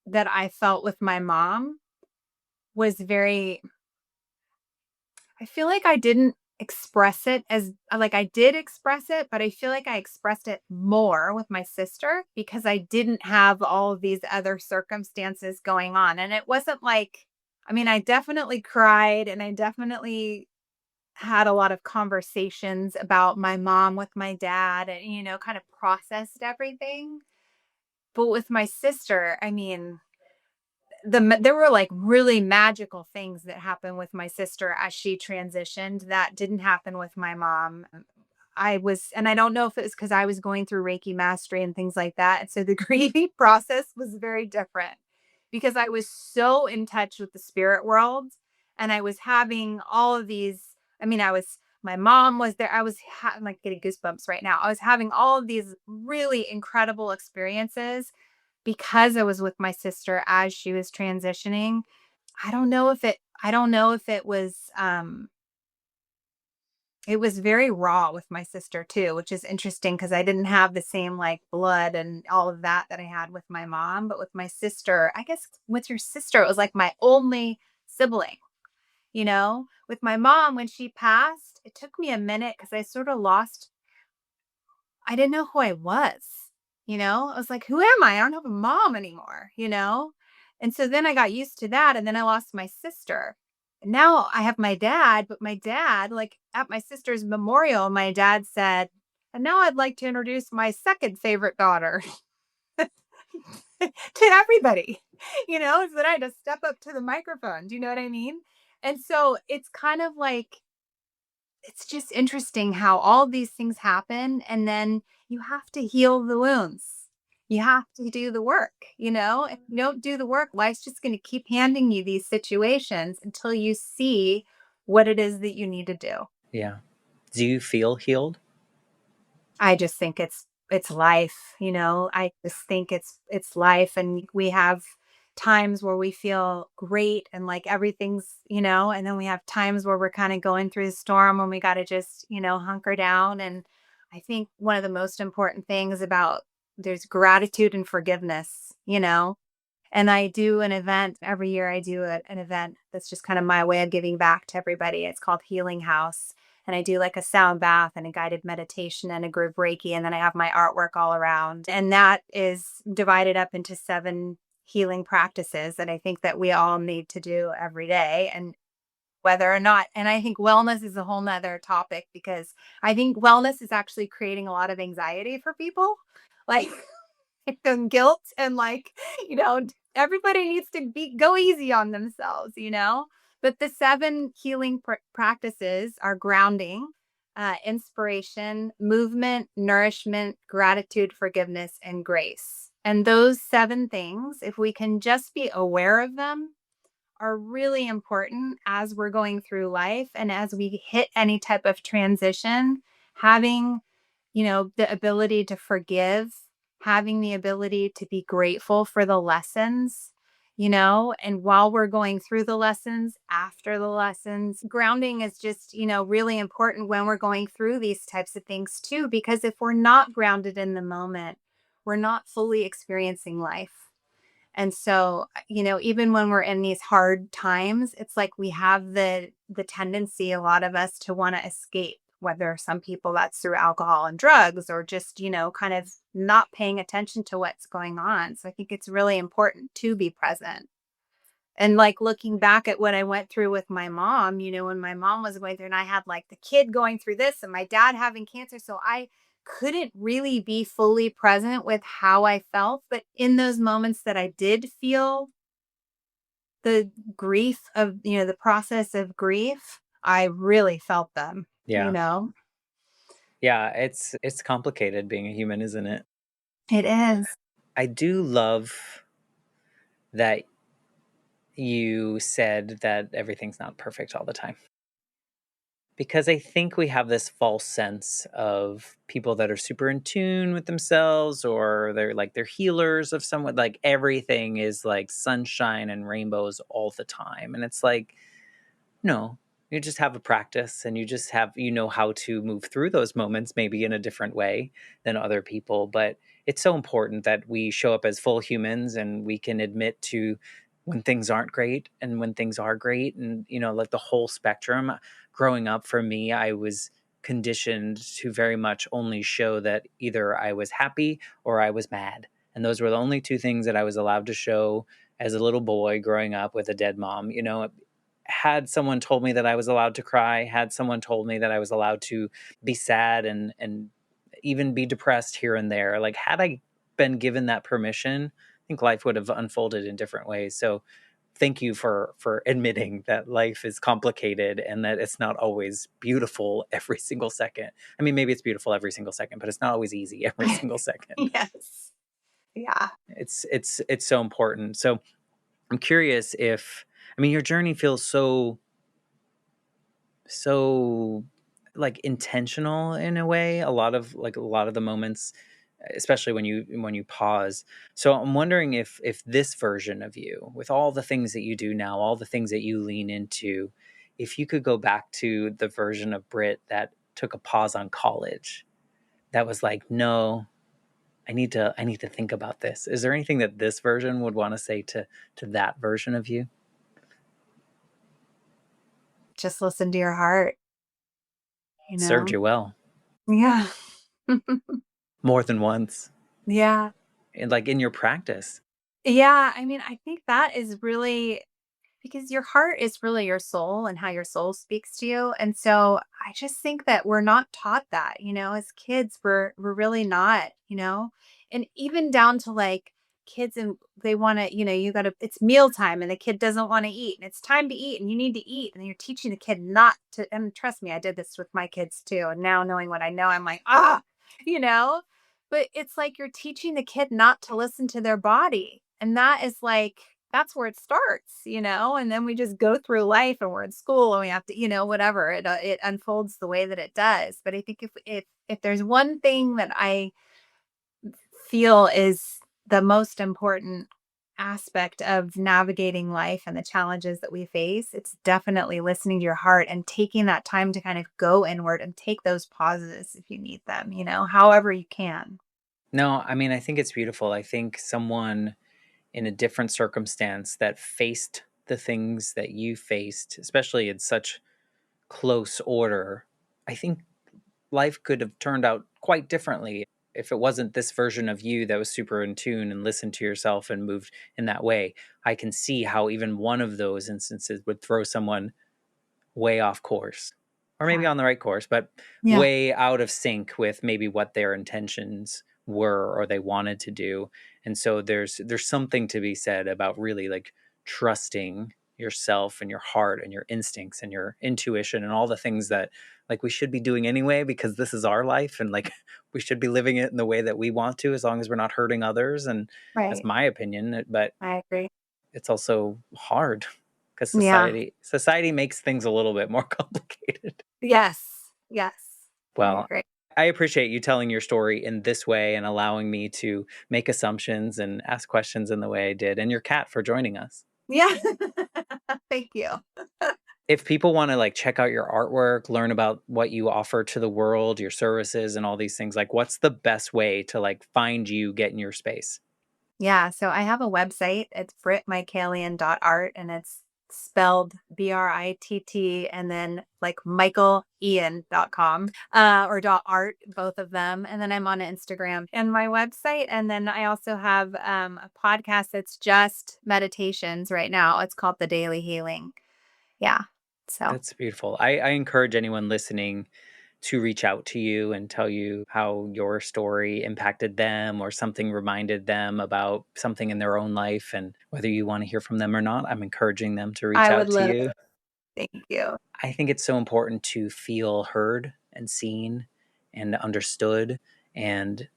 [SPEAKER 3] that I felt with my mom was very, I feel like I didn't express it as like I did express it, but I feel like I expressed it more with my sister because I didn't have all of these other circumstances going on. And it wasn't like, I mean, I definitely cried and I definitely had a lot of conversations about my mom with my dad and, kind of processed everything. But with my sister, I mean, there were like really magical things that happened with my sister as she transitioned that didn't happen with my mom. And I don't know if it was because I was going through Reiki mastery and things like that. And so the grieving process was very different because I was so in touch with the spirit world and I was having all of these. I mean, my mom was there. I'm like getting goosebumps right now. I was having all of these really incredible experiences because I was with my sister as she was transitioning. I don't know if it was very raw with my sister too, which is interesting because I didn't have the same like blood and all of that I had with my mom. But with my sister, I guess with your sister, it was like my only sibling, With my mom, when she passed, it took me a minute because I sort of lost, I didn't know who I was, I was like, who am I? I don't have a mom anymore. And so then I got used to that. And then I lost my sister. Now I have my dad, but my dad, like at my sister's memorial, my dad said, and now I'd like to introduce my second favorite daughter to everybody, so then I had to step up to the microphone. Do you know what I mean? And so it's kind of like, it's just interesting how all these things happen. And then you have to heal the wounds. You have to do the work, If you don't do the work, life's just going to keep handing you these situations until you see what it is that you need to do.
[SPEAKER 2] Yeah. Do you feel healed?
[SPEAKER 3] I just think it's life, I just think it's life, and we have times where we feel great and like everything's, and then we have times where we're kind of going through the storm when we got to just, hunker down. And I think one of the most important things about there's gratitude and forgiveness, and I do an event every year. I do an event that's just kind of my way of giving back to everybody. It's called Healing House. And I do like a sound bath and a guided meditation and a group Reiki. And then I have my artwork all around. And that is divided up into 7 healing practices that I think that we all need to do every day. And whether or not, and I think wellness is a whole nother topic, because I think wellness is actually creating a lot of anxiety for people. Like, and guilt, and like, everybody needs to go easy on themselves. But the 7 healing practices are grounding, inspiration, movement, nourishment, gratitude, forgiveness, and grace. And those 7 things, if we can just be aware of them, are really important as we're going through life and as we hit any type of transition. Having, the ability to forgive, having the ability to be grateful for the lessons, and while we're going through the lessons, after the lessons, grounding is just, really important when we're going through these types of things too, because if we're not grounded in the moment, we're not fully experiencing life. And so, even when we're in these hard times, it's like we have the tendency, a lot of us, to want to escape, whether some people that's through alcohol and drugs, or just, kind of not paying attention to what's going on. So I think it's really important to be present. And like looking back at what I went through with my mom, when my mom was going through, and I had like the kid going through this and my dad having cancer. So I couldn't really be fully present with how I felt. But in those moments that I did feel the grief of, the process of grief, I really felt them, you
[SPEAKER 2] Yeah.
[SPEAKER 3] know?
[SPEAKER 2] Yeah, it's complicated being a human, isn't it?
[SPEAKER 3] It is.
[SPEAKER 2] I do love that you said that everything's not perfect all the time. Because I think we have this false sense of people that are super in tune with themselves, or they're healers of someone, like everything is like sunshine and rainbows all the time. And it's like, no, you just have a practice, and you know how to move through those moments, maybe in a different way than other people. But it's so important that we show up as full humans, and we can admit to when things aren't great and when things are great. And, like the whole spectrum. Growing up, for me, I was conditioned to very much only show that either I was happy or I was mad. And those were the only 2 things that I was allowed to show as a little boy growing up with a dead mom. Had someone told me that I was allowed to cry, had someone told me that I was allowed to be sad and even be depressed here and there, like had I been given that permission, I think life would have unfolded in different ways. So thank you for admitting that life is complicated and that it's not always beautiful every single second. I mean, maybe it's beautiful every single second, but it's not always easy every single second.
[SPEAKER 3] Yes. Yeah.
[SPEAKER 2] It's so important. So I'm curious if, I mean, your journey feels so like intentional in a way. A lot of the moments, especially when you pause. So I'm wondering if this version of you, with all the things that you do now, all the things that you lean into, if you could go back to the version of Britt that took a pause on college, that was like, no, I need to think about this. Is there anything that this version would want to say to that version of you?
[SPEAKER 3] Just listen to your heart, you
[SPEAKER 2] Served
[SPEAKER 3] know?
[SPEAKER 2] you well
[SPEAKER 3] Yeah.
[SPEAKER 2] more than once,
[SPEAKER 3] Yeah.
[SPEAKER 2] and like in your practice.
[SPEAKER 3] Yeah, I mean, I think that is really, because your heart is really your soul and how your soul speaks to you. And so I just think that we're not taught that, as kids, we're really not, and even down to like kids, and they want to, you got to, it's mealtime and the kid doesn't want to eat and it's time to eat and you need to eat. And you're teaching the kid not to, and trust me, I did this with my kids too. And now knowing what I know, I'm like, you know, but it's like you're teaching the kid not to listen to their body. And that is like, that's where it starts, and then we just go through life and we're in school and we have to, whatever, it unfolds the way that it does. But I think if there's one thing that I feel is the most important aspect of navigating life and the challenges that we face, it's definitely listening to your heart and taking that time to kind of go inward and take those pauses if you need them, however you can.
[SPEAKER 2] No, I mean, I think it's beautiful. I think someone in a different circumstance that faced the things that you faced, especially in such close order, I think life could have turned out quite differently if it wasn't this version of you that was super in tune and listened to yourself and moved in that way. I can see how even one of those instances would throw someone way off course, or maybe
[SPEAKER 3] Yeah.
[SPEAKER 2] on the right course, but
[SPEAKER 3] Yeah.
[SPEAKER 2] way out of sync with maybe what their intentions were or they wanted to do. And so there's something to be said about really like trusting yourself and your heart and your instincts and your intuition and all the things that like we should be doing anyway, because this is our life and like we should be living it in the way that we want to, as long as we're not hurting others. And that's
[SPEAKER 3] Right.
[SPEAKER 2] my opinion, but
[SPEAKER 3] I agree.
[SPEAKER 2] it's also hard because
[SPEAKER 3] Yeah.
[SPEAKER 2] society makes things a little bit more complicated.
[SPEAKER 3] Yes. Yes. I
[SPEAKER 2] Well,
[SPEAKER 3] agree.
[SPEAKER 2] I appreciate you telling your story in this way and allowing me to make assumptions and ask questions in the way I did, and your cat for joining us.
[SPEAKER 3] Yeah. Thank you.
[SPEAKER 2] If people want to like check out your artwork, learn about what you offer to the world, your services and all these things, like what's the best way to like find you, get in your space?
[SPEAKER 3] Yeah, so I have a website. It's brittmichaelian.art, and it's spelled Britt and then like michaelian.com or dot art, both of them. And then I'm on Instagram and my website. And then I also have a podcast that's just meditations right now. It's called The Daily Healing. Yeah. So
[SPEAKER 2] That's beautiful. I encourage anyone listening to reach out to you and tell you how your story impacted them or something reminded them about something in their own life. And whether you want to hear from them or not, I'm encouraging them to reach
[SPEAKER 3] I would
[SPEAKER 2] out to
[SPEAKER 3] love
[SPEAKER 2] you.
[SPEAKER 3] it. Thank you.
[SPEAKER 2] I think it's so important to feel heard and seen and understood. And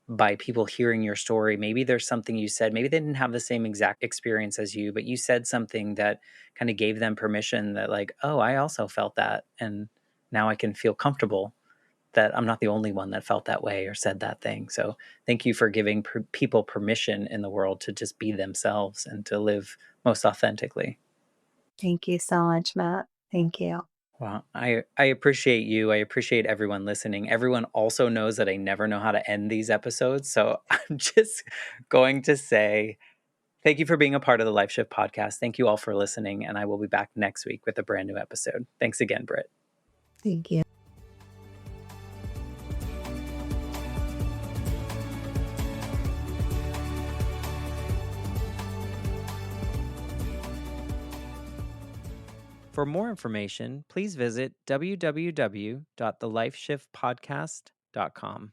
[SPEAKER 2] by people hearing your story, maybe there's something you said, maybe they didn't have the same exact experience as you, but you said something that kind of gave them permission that, like, oh, I also felt that. And now I can feel comfortable that I'm not the only one that felt that way or said that thing. So thank you for giving people permission in the world to just be themselves and to live most authentically.
[SPEAKER 3] Thank you so much, Matt. Thank you.
[SPEAKER 2] Well, I appreciate you. I appreciate everyone listening. Everyone also knows that I never know how to end these episodes. So I'm just going to say thank you for being a part of the Life Shift podcast. Thank you all for listening. And I will be back next week with a brand new episode. Thanks again, Britt.
[SPEAKER 3] Thank you.
[SPEAKER 2] For more information, please visit www.thelifeshiftpodcast.com.